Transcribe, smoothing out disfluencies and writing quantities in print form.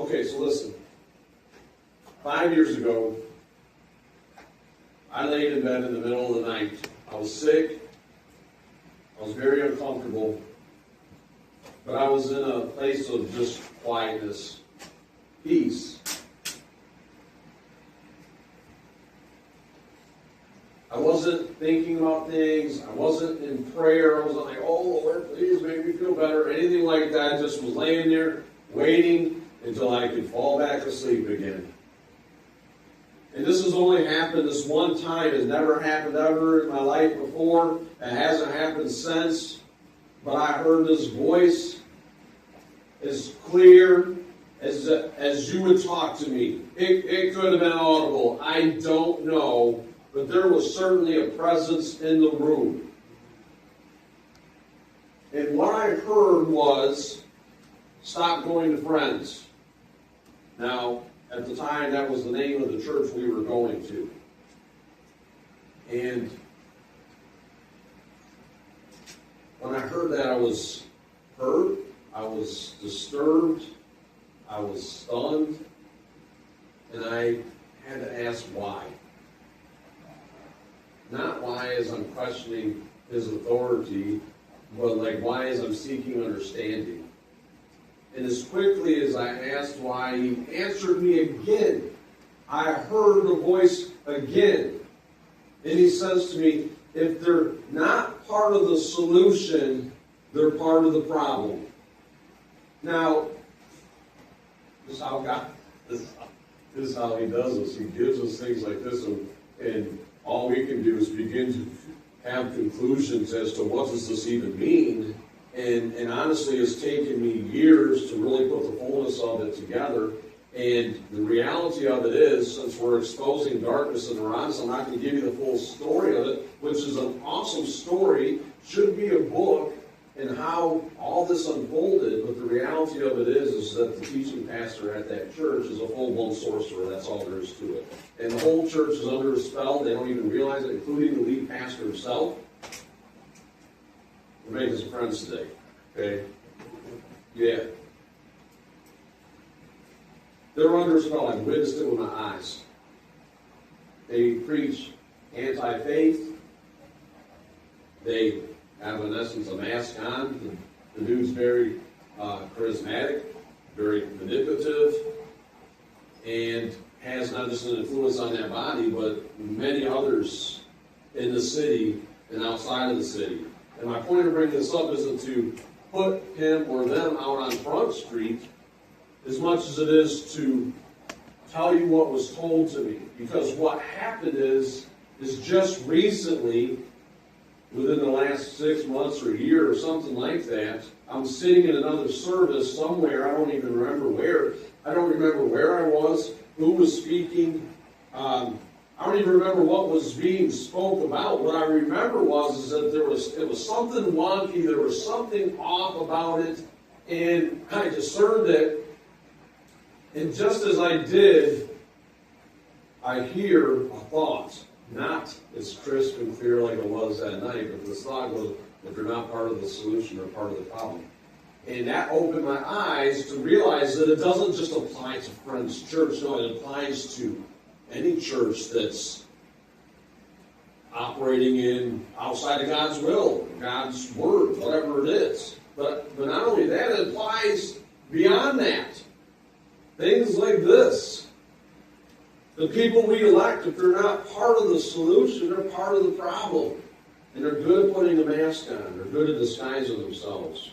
Okay, so listen. 5 years ago, I laid in bed in the middle of the night. I was sick. I was very uncomfortable. But I was in a place of just quietness, peace. I wasn't thinking about things. I wasn't in prayer. I wasn't like, oh, Lord, please make me feel better. Anything like that. I just was laying there, waiting until I could fall back asleep again. And this has only happened this one time. It's never happened ever in my life before. It hasn't happened since. But I heard this voice as clear as you would talk to me. It could have been audible. I don't know. But there was certainly a presence in the room. And what I heard was, stop going to Friends. Now, at the time, that was the name of the church we were going to. And when I heard that, I was hurt, I was disturbed, I was stunned, and I had to ask why. Not why as I'm questioning his authority, but like why as I'm seeking understanding. And as quickly as I asked why, he answered me again. I heard the voice again. And he says to me, if they're not part of the solution, they're part of the problem. Now, this is how God, this is how he does this. He gives us things like this, and all we can do is begin to have conclusions as to what does this even mean. And honestly, it's taken me years to really put the fullness of it together. And the reality of it is, since we're exposing darkness in Uranus, I'm not going to give you the full story of it, which is an awesome story, should be a book, and how all this unfolded. But the reality of it is that the teaching pastor at that church is a full-blown sorcerer. That's all there is to it. And the whole church is under a spell. They don't even realize it, including the lead pastor himself. We're making some friends today, okay? Yeah. They're under a spell. I've witnessed it with my eyes. They preach anti-faith. They have, in essence, a mask on. The dude's very charismatic, very manipulative, and has not just an influence on that body, but many others in the city and outside of the city. And my point of bringing this up isn't to put him or them out on Front Street as much as it is to tell you what was told to me. Because what happened is just recently, within the last 6 months or a year or something like that, I'm sitting in another service somewhere. I don't even remember where. I don't remember where I was, who was speaking. I don't even remember what was being spoke about. What I remember was that it was something wonky. There was something off about it, and I discerned it. And just as I did, I hear a thought, not as crisp and clear like it was that night, but this thought was that they're not part of the solution or part of the problem. And that opened my eyes to realize that it doesn't just apply to Friends Church. No, it applies to any church that's operating in outside of God's will, God's word, whatever it is. But not only that, it applies beyond that. Things like this. The people we elect, if they're not part of the solution, they're part of the problem. And they're good at putting a mask on. They're good at disguising themselves.